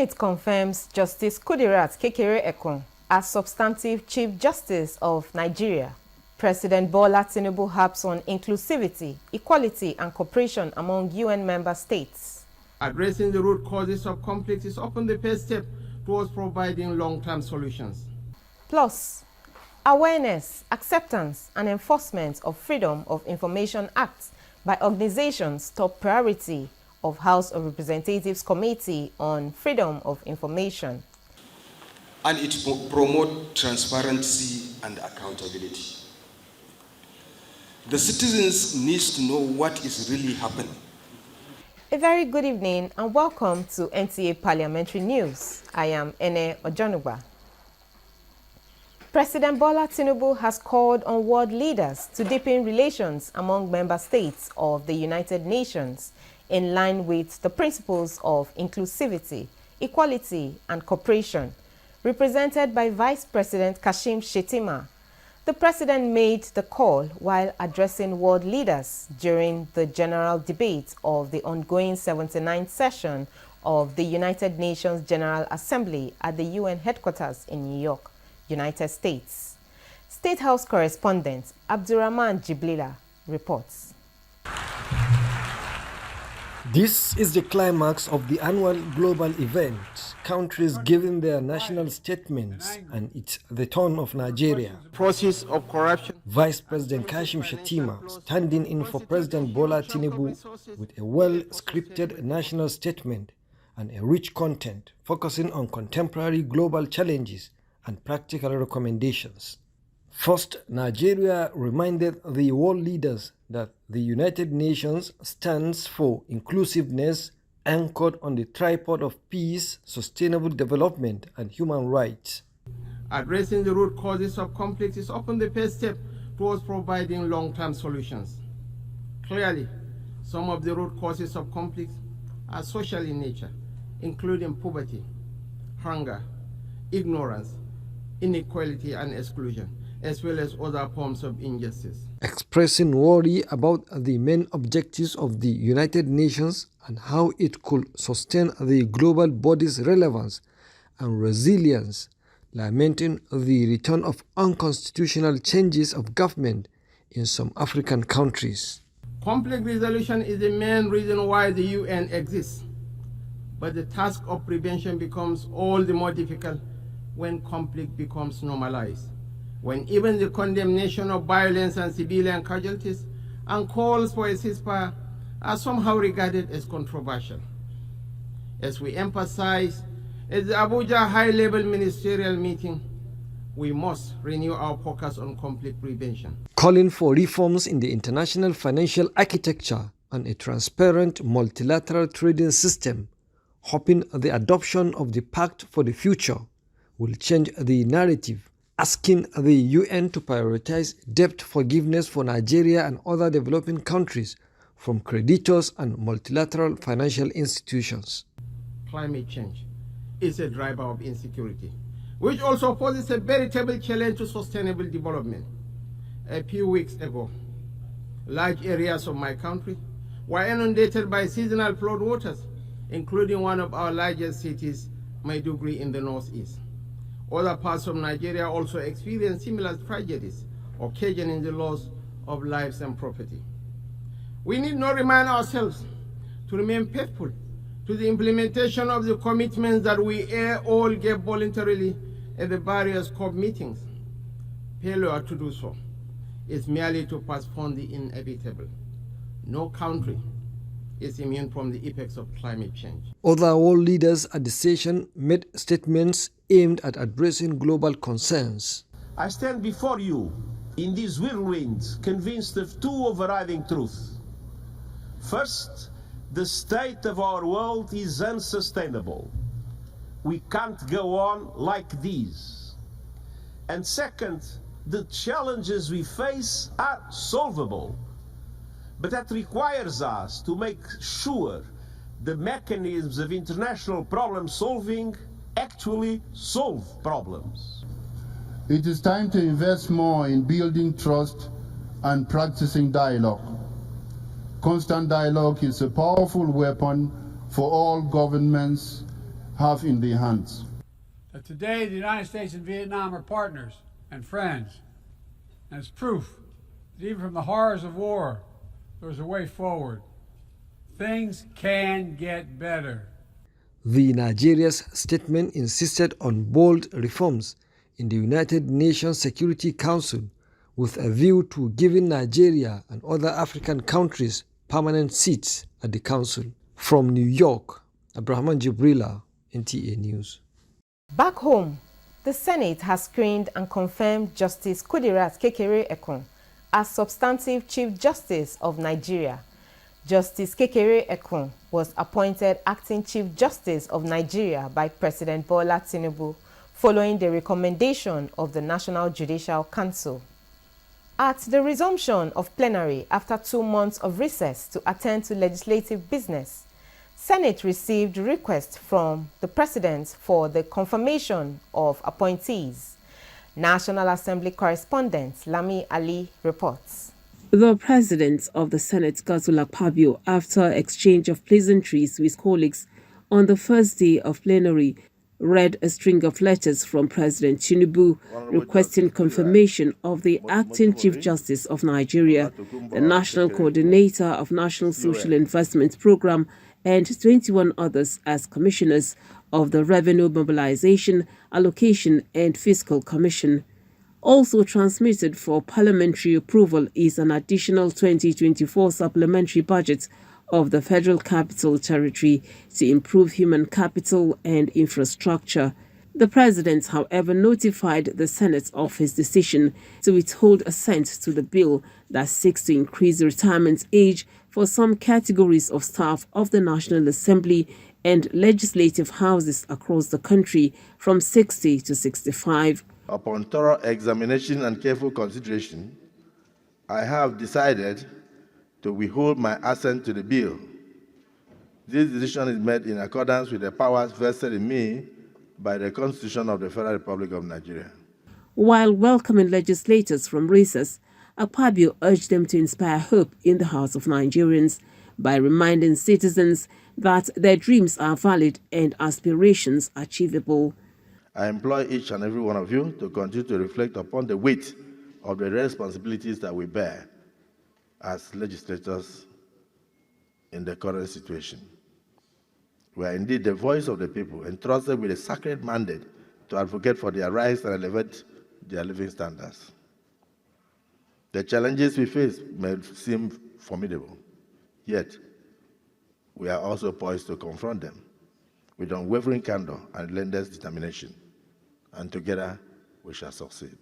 Senate confirms Justice Kudirat Kekere-Ekun as substantive Chief Justice of Nigeria. President Bola Tinubu harps on inclusivity, equality and cooperation among UN member states. Addressing the root causes of conflict is often the first step towards providing long-term solutions. Plus, awareness, acceptance and enforcement of Freedom of Information Act by organizations top priority of House of Representatives Committee on Freedom of Information. And it promotes transparency and accountability. The citizens need to know what is really happening. A very good evening and welcome to NTA Parliamentary News. I am Ene Ojonuba. President Bola Tinubu has called on world leaders to deepen relations among member states of the United Nations in line with the principles of inclusivity, equality and cooperation, represented by Vice President Kashim Shettima. The president made the call while addressing world leaders during the general debate of the ongoing 79th session of the United Nations General Assembly at the UN headquarters in New York, United States. State House correspondent Abdurrahman Jiblila reports. This is the climax of the annual global event, countries giving their national statements, and it's the turn of Nigeria. Process of corruption. Vice President Kashim Shettima standing in for President Bola Tinubu with a well-scripted national statement and a rich content focusing on contemporary global challenges and practical recommendations. First, Nigeria reminded the world leaders that the United Nations stands for inclusiveness anchored on the tripod of peace, sustainable development, and human rights. Addressing the root causes of conflict is often the first step towards providing long-term solutions. Clearly, some of the root causes of conflict are social in nature, including poverty, hunger, ignorance, inequality and exclusion, as well as other forms of injustice. Expressing worry about the main objectives of the United Nations and how it could sustain the global body's relevance and resilience, lamenting the return of unconstitutional changes of government in some African countries. Conflict resolution is the main reason why the UN exists, but the task of prevention becomes all the more difficult when conflict becomes normalized, when even the condemnation of violence and civilian casualties and calls for a ceasefire are somehow regarded as controversial. As we emphasize at the Abuja high-level ministerial meeting, we must renew our focus on conflict prevention. Calling for reforms in the international financial architecture and a transparent multilateral trading system, hoping the adoption of the Pact for the Future will change the narrative, asking the UN to prioritize debt forgiveness for Nigeria and other developing countries from creditors and multilateral financial institutions. Climate change is a driver of insecurity, which also poses a veritable challenge to sustainable development. A few weeks ago, large areas of my country were inundated by seasonal flood waters, including one of our largest cities, Maiduguri in the northeast. Other parts of Nigeria also experienced similar tragedies, occasioning the loss of lives and property. We need not remind ourselves to remain faithful to the implementation of the commitments that we all gave voluntarily at the various COP meetings. Failure to do so is merely to postpone the inevitable. No country is immune from the effects of climate change. Other world leaders at the session made statements aimed at addressing global concerns. I stand before you in these whirlwinds, convinced of two overriding truths. First, the state of our world is unsustainable. We can't go on like this. And second, the challenges we face are solvable. But that requires us to make sure the mechanisms of international problem solving actually solve problems. It is time to invest more in building trust and practicing dialogue. Constant dialogue is a powerful weapon for all governments have in their hands. That today the United States and Vietnam are partners and friends, and it's proof that even from the horrors of war, there's a way forward. Things can get better. The Nigeria's statement insisted on bold reforms in the United Nations Security Council with a view to giving Nigeria and other African countries permanent seats at the council. From New York, Abrahman Jibrila, NTA News. Back home, the Senate has screened and confirmed Justice Kudirat Kekere-Ekun as substantive Chief Justice of Nigeria. Justice Kekere-Ekun was appointed Acting Chief Justice of Nigeria by President Bola Tinubu following the recommendation of the National Judicial Council. At the resumption of plenary after 2 months of recess to attend to legislative business, Senate received requests from the President for the confirmation of appointees. National Assembly correspondent Lami Ali reports. The President of the Senate, Godswill Akpabio, after exchange of pleasantries with colleagues on the first day of plenary, read a string of letters from President Tinubu requesting confirmation of the Acting Chief Justice of Nigeria, the National Coordinator of National Social Investment Program, and 21 others as commissioners of the Revenue Mobilization, Allocation and Fiscal Commission. Also transmitted for parliamentary approval is an additional 2024 supplementary budget of the Federal Capital Territory to improve human capital and infrastructure. The President, however, notified the Senate of his decision to withhold assent to the bill that seeks to increase the retirement age for some categories of staff of the National Assembly and legislative houses across the country from 60 to 65. Upon thorough examination and careful consideration, I have decided to withhold my assent to the bill. This decision is made in accordance with the powers vested in me by the Constitution of the Federal Republic of Nigeria. While welcoming legislators from recess, Akpabio urged them to inspire hope in the hearts of Nigerians by reminding citizens that their dreams are valid and aspirations achievable. I implore each and every one of you to continue to reflect upon the weight of the responsibilities that we bear as legislators in the current situation. We are indeed the voice of the people, entrusted with a sacred mandate to advocate for their rights and elevate their living standards. The challenges we face may seem formidable, yet we are also poised to confront them with unwavering candor and relentless determination, and together we shall succeed.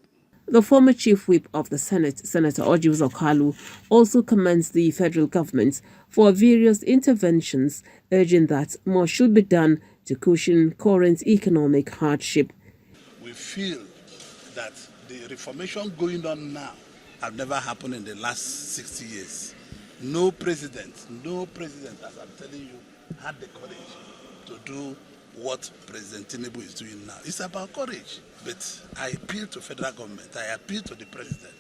The former Chief Whip of the Senate, Senator Ojiuzo Okalu, also commends the federal government for various interventions, urging that more should be done to cushion current economic hardship. We feel that the reformation going on now have never happened in the last 60 years. No president, as I'm telling you, had the courage to do what President Tinubu is doing now. It's about courage. But I appeal to federal government, I appeal to the president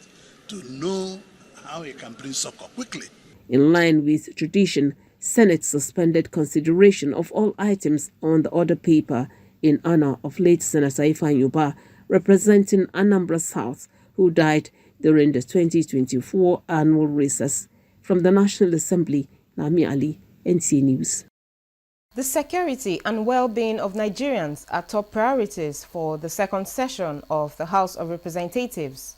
to know how he can bring succor quickly. In line with tradition, Senate suspended consideration of all items on the order paper in honor of late Senator Ifeanyi Ubah, representing Anambra South, who died during the 2024 annual recess. From the National Assembly, Lami Ali, NTA News. The security and well-being of Nigerians are top priorities for the second session of the House of Representatives.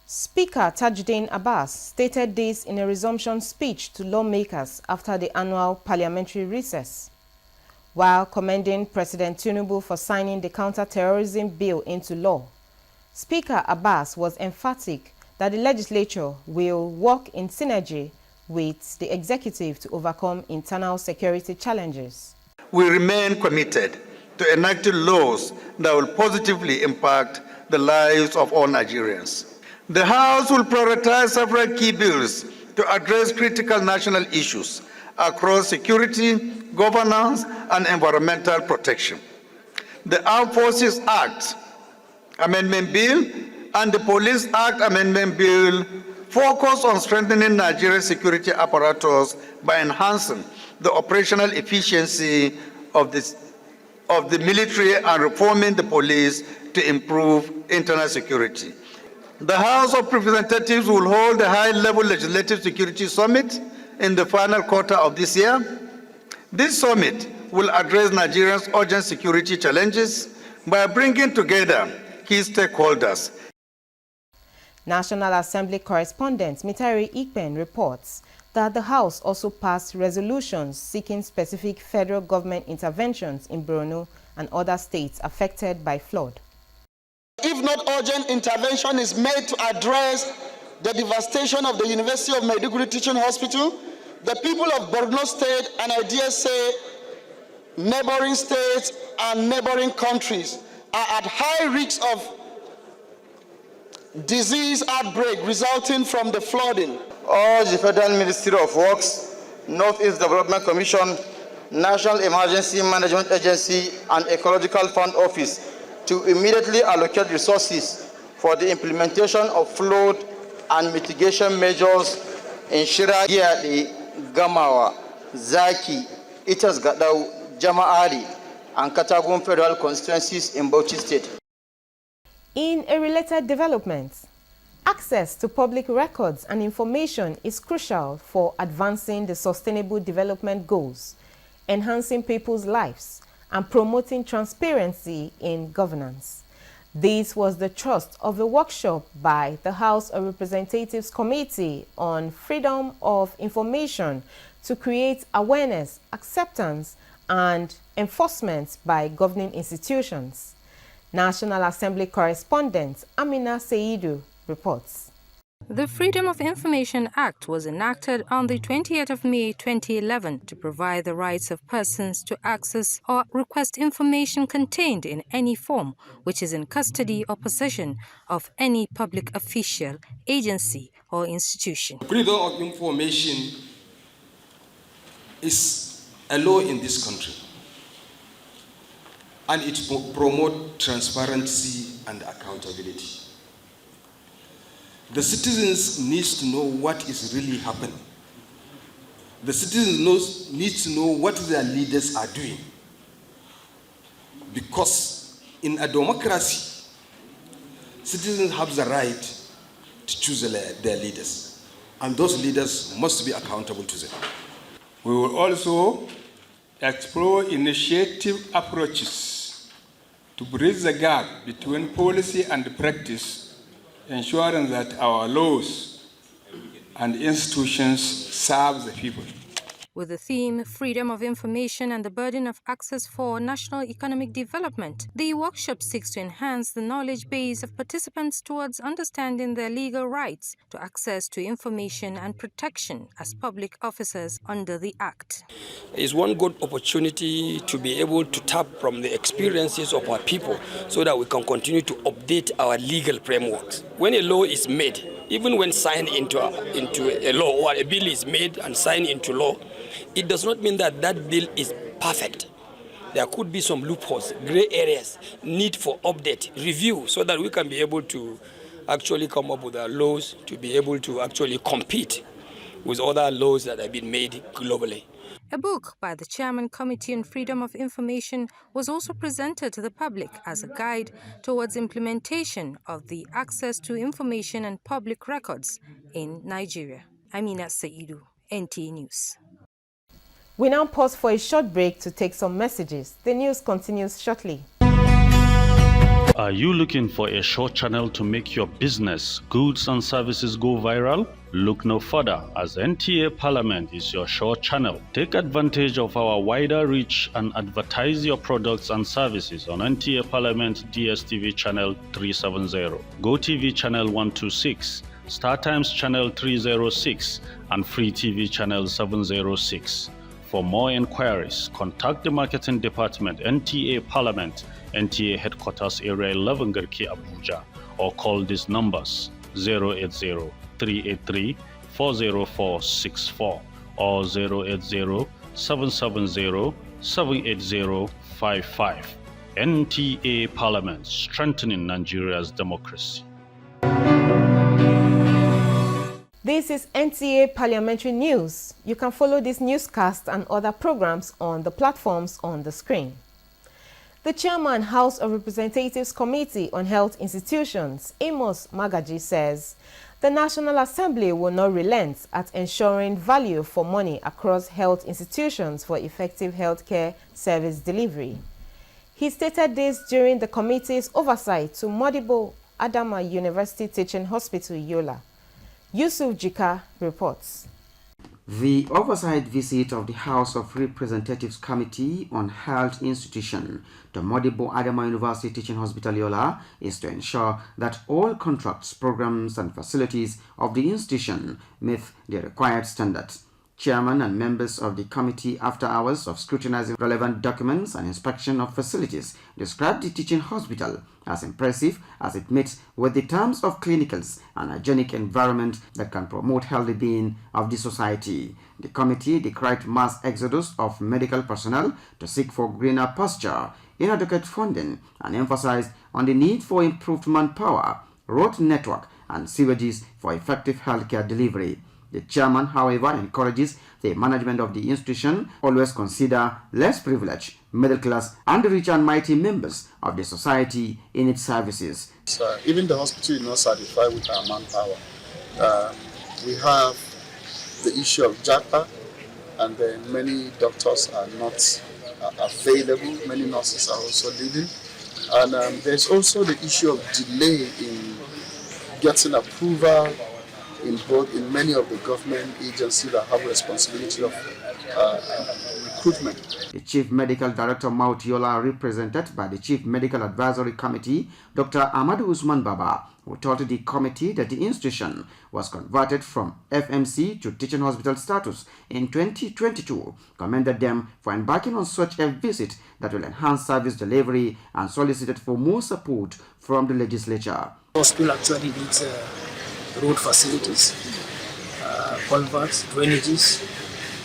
Speaker Tajuddin Abbas stated this in a resumption speech to lawmakers after the annual parliamentary recess. While commending President Tinubu for signing the counter-terrorism bill into law, Speaker Abbas was emphatic that the legislature will work in synergy with the executive to overcome internal security challenges. We remain committed to enacting laws that will positively impact the lives of all Nigerians. The House will prioritize several key bills to address critical national issues across security, governance, and environmental protection. The Armed Forces Act Amendment Bill and the Police Act Amendment Bill focus on strengthening Nigeria's security apparatus by enhancing the operational efficiency of the of the military and reforming the police to improve internal security. The House of Representatives will hold a high-level legislative security summit in the final quarter of this year. This summit will address Nigeria's urgent security challenges by bringing together key stakeholders. National Assembly correspondent Mitari Ikpen reports that the House also passed resolutions seeking specific federal government interventions in Borno and other states affected by flood. If not urgent intervention is made to address the devastation of the University of Maiduguri Teaching Hospital, the people of Borno State, and I dare say neighboring states and neighboring countries, are at high risk of disease outbreak resulting from the flooding. Urge the Federal Ministry of Works, Northeast Development Commission, National Emergency Management Agency, and Ecological Fund Office to immediately allocate resources for the implementation of flood and mitigation measures in Shira, Giyadi, Gamawa, Zaki, Itas Gadau, Jama'ari, and Katagum federal constituencies in Bauchi State. In a related development, access to public records and information is crucial for advancing the Sustainable Development Goals, enhancing people's lives, and promoting transparency in governance. This was the thrust of a workshop by the House of Representatives Committee on Freedom of Information to create awareness, acceptance, and enforcement by governing institutions. National Assembly correspondent Amina Seidu reports. The Freedom of Information Act was enacted on the 20th of May 2011 to provide the rights of persons to access or request information contained in any form which is in custody or possession of any public official, agency, or institution. Freedom of information is a law in this country, and it promotes transparency and accountability. The citizens need to know what is really happening. The citizens need to know what their leaders are doing. Because in a democracy, citizens have the right to choose their leaders. And those leaders must be accountable to them. We will also explore initiative approaches to bridge the gap between policy and practice, ensuring that our laws and institutions serve the people. With the theme Freedom of Information and the Burden of Access for National Economic Development, the workshop seeks to enhance the knowledge base of participants towards understanding their legal rights to access to information and protection as public officers under the Act. It's one good opportunity to be able to tap from the experiences of our people so that we can continue to update our legal frameworks. When a law is made, even when signed into a law, or a bill is made and signed into law, it does not mean that that bill is perfect. There could be some loopholes, gray areas, need for update, review, so that we can be able to actually come up with our laws to be able to actually compete with other laws that have been made globally. A book by the Chairman Committee on Freedom of Information was also presented to the public as a guide towards implementation of the access to information and public records in Nigeria. Amina Seidu, NTA News. We now pause for a short break to take some messages. The news continues shortly. Are you looking for a short channel to make your business, goods and services go viral? Look no further, as NTA Parliament is your short channel. Take advantage of our wider reach and advertise your products and services on NTA Parliament DSTV channel 370, GoTV channel 126, StarTimes channel 306, and Free TV channel 706. For more inquiries, contact the Marketing Department, NTA Parliament, NTA Headquarters Area 11 Garki, Abuja, or call these numbers 080-383-40464 or 080-770-78055. NTA Parliament, strengthening Nigeria's democracy. This is NTA Parliamentary News. You can follow this newscast and other programs on the platforms on the screen. The chairman, House of Representatives Committee on Health Institutions, Amos Magaji, says the National Assembly will not relent at ensuring value for money across health institutions for effective healthcare service delivery. He stated this during the committee's oversight to Modibo Adama University Teaching Hospital, Yola. Yusuf Jika reports. The oversight visit of the House of Representatives Committee on Health Institution to Modibo Adama University Teaching Hospital Yola is to ensure that all contracts, programs and facilities of the institution meet the required standards. Chairman and members of the committee, after hours of scrutinizing relevant documents and inspection of facilities, described the teaching hospital as impressive as it meets with the terms of clinicals and hygienic environment that can promote healthy being of the society. The committee decried mass exodus of medical personnel to seek for greener pasture, inadequate funding, and emphasized on the need for improved manpower, road network, and sewages for effective healthcare delivery. The chairman, however, encourages the management of the institution always consider less privileged, middle class, and rich and mighty members of the society in its services. So even the hospital is not satisfied with our manpower. We have the issue of JAPA, and then many doctors are not available. Many nurses are also leaving. And there's also the issue of delay in getting approval in many of the government agencies that have responsibility of recruitment. The Chief Medical Director Mount Yola, represented by the Chief Medical Advisory Committee, Dr. Ahmadu Usman Baba, who told the committee that the institution was converted from FMC to teaching hospital status in 2022, commended them for embarking on such a visit that will enhance service delivery and solicited for more support from the legislature. The hospital actually needs road facilities, culverts, drainages,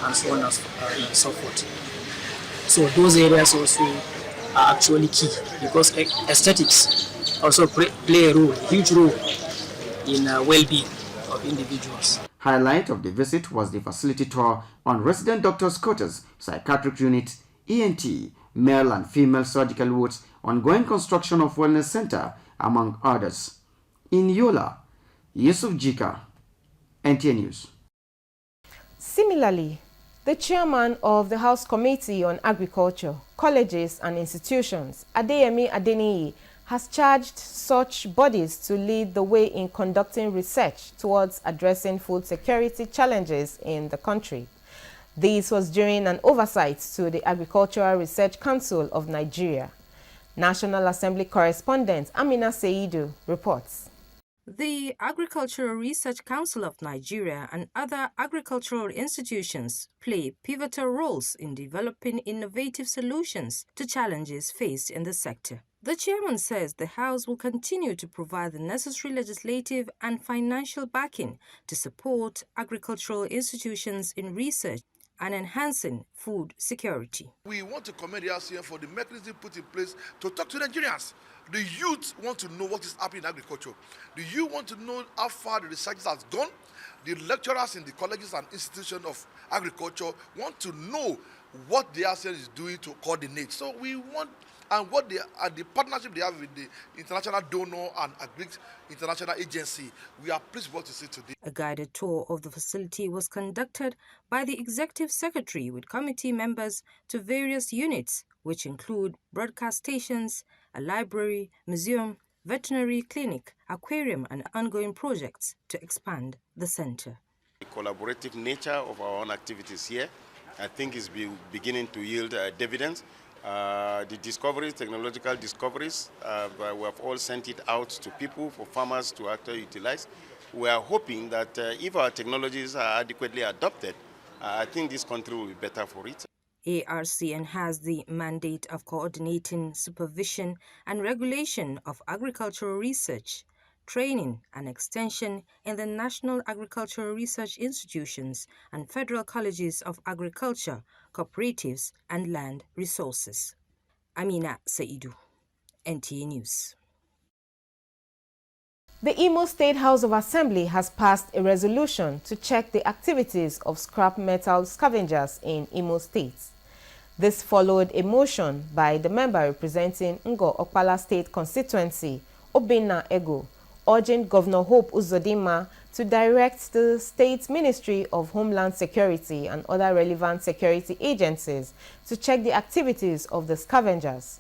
and so on and so forth. So those areas also are actually key because aesthetics also play a role, huge role in well-being of individuals. Highlight of the visit was the facility tour on resident doctors' quarters, psychiatric unit, ENT, male and female surgical wards, ongoing construction of wellness center, among others. In Yola, Yusuf Jika, NTA News. Similarly, the chairman of the House Committee on Agriculture, Colleges and Institutions, Adeyemi Adeniyi, has charged such bodies to lead the way in conducting research towards addressing food security challenges in the country. This was during an oversight to the Agricultural Research Council of Nigeria. National Assembly correspondent Amina Seidu reports. The Agricultural Research Council of Nigeria and other agricultural institutions play pivotal roles in developing innovative solutions to challenges faced in the sector. The chairman says the House will continue to provide the necessary legislative and financial backing to support agricultural institutions in research and enhancing food security. We want to commend the RCM for the mechanism put in place to talk to Nigerians. The youth want to know what is happening in agriculture. The youth want to know how far the research has gone. The lecturers in the colleges and institutions of agriculture want to know what the RCM is doing to coordinate. So we want, and what they and the partnership they have with the international donor and international agency. We are pleased with what to see today. A guided tour of the facility was conducted by the executive secretary with committee members to various units, which include broadcast stations, a library, museum, veterinary clinic, aquarium, and ongoing projects to expand the center. The collaborative nature of our own activities here, I think, is beginning to yield dividends. The discoveries, technological discoveries, we have all sent it out to people, for farmers to actually utilize. We are hoping that if our technologies are adequately adopted, I think this country will be better for it. ARCN has the mandate of coordinating supervision and regulation of agricultural research, training and extension in the national agricultural research institutions and federal colleges of agriculture, cooperatives and land resources. Amina Seidu, NTA News. The Imo State House of Assembly has passed a resolution to check the activities of scrap metal scavengers in Imo State. This followed a motion by the member representing Ngo Okpala State Constituency, Obinna Ego, urging Governor Hope Uzodinma to direct the State Ministry of Homeland Security and other relevant security agencies to check the activities of the scavengers.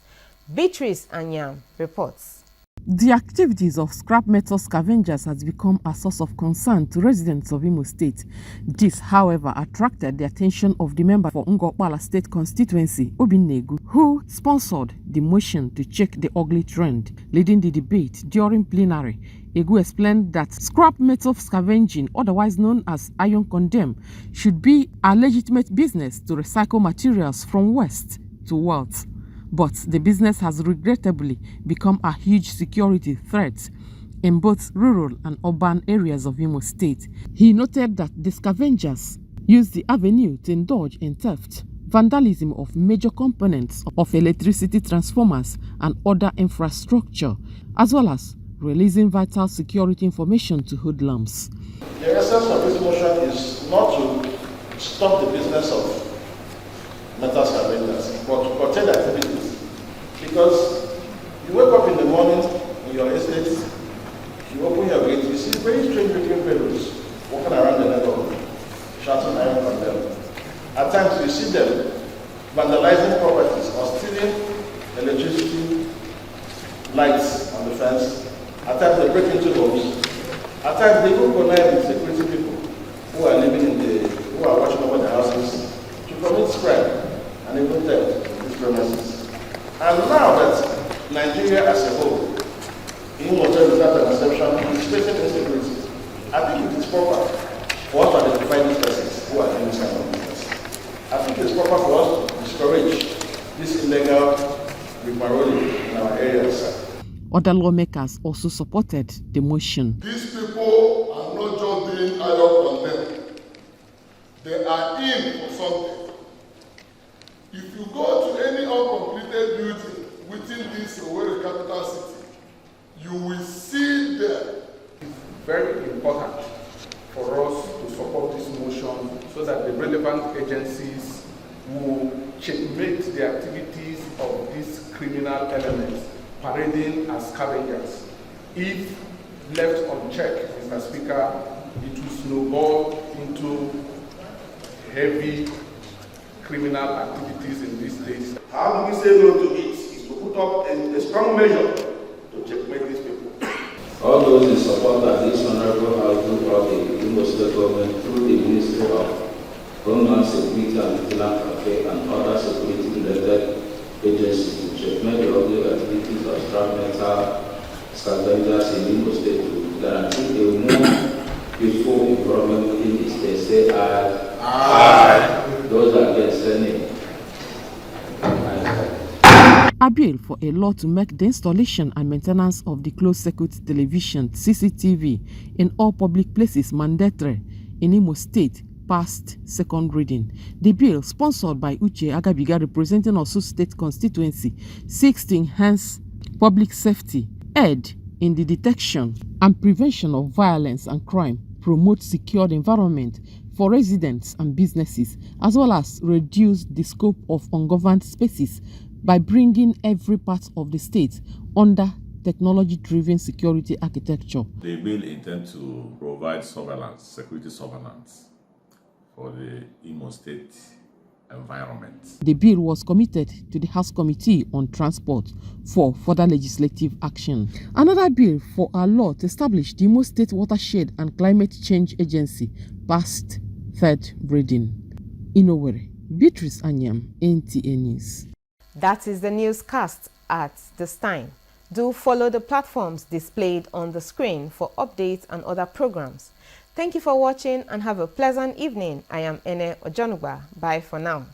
Beatrice Anyam reports. The activities of scrap metal scavengers has become a source of concern to residents of Imo State. This, however, attracted the attention of the member for Ngo Okpala State Constituency, Obinna Ego, who sponsored the motion to check the ugly trend. Leading the debate during plenary, Ego explained that scrap metal scavenging, otherwise known as iron condemn, should be a legitimate business to recycle materials from waste to wealth. But the business has regrettably become a huge security threat in both rural and urban areas of Imo State. He noted that the scavengers use the avenue to indulge in theft, vandalism of major components of electricity transformers and other infrastructure, as well as releasing vital security information to hoodlums. The essence of this motion is not to stop the business of metal scavengers, but to curtail activities. Because you wake up in the morning in your estate, you open your gate, you see very strange looking fellows walking around the neighborhood, shouting iron condemn. At times you see them vandalizing properties or stealing electricity, lights on the fence. At times they break into homes. At times they even connive with security people who are living who are watching over the houses to commit crime and even theft in these premises. And now that Nigeria as a whole, Imo State without an exception, is facing insecurity, I think it is proper for us to identify these persons who are doing this kind of business. I think it is proper for us to discourage this illegal repairolling in our areas. Other lawmakers also supported the motion. These people are not just doing iron condemn. They are in for something. If you go to any uncompleted building within this Owerri capital city, you will see them. It's very important for us to support this motion so that the relevant agencies will checkmate the activities of these criminal elements parading as scavengers. If left unchecked, Mr. Speaker, it will snowball into heavy criminal activities in these states. How do we say no to it? Is to put up a strong measure to checkmate these people. All those in support of this honorable House do brought the Imo State government through the Ministry of Homeland Security and Vigilant Affairs and other security-related agencies to checkmate the ugly activities of scrap metal scavengers in Imo State to guarantee a more peaceful environment within the state. Say aye. Aye. Those against any. A bill for a law to make the installation and maintenance of the closed-circuit television (CCTV) in all public places mandatory in Imo State passed second reading. The bill, sponsored by Uche Agabiga representing Osun State constituency, seeks to enhance public safety, aid in the detection and prevention of violence and crime, promote secured environment for residents and businesses, as well as reduce the scope of ungoverned spaces by bringing every part of the state under technology-driven security architecture. The bill intends to provide surveillance, security surveillance for the Imo State environment. The bill was committed to the House Committee on Transport for further legislative action. Another bill for a law to establish the Imo State Watershed and Climate Change Agency passed third reading. In Owerri, Beatrice Anyam, NTA News. That is the newscast at this time. Do follow the platforms displayed on the screen for updates and other programs. Thank you for watching and have a pleasant evening. I am Ene Ojonugba. Bye for now.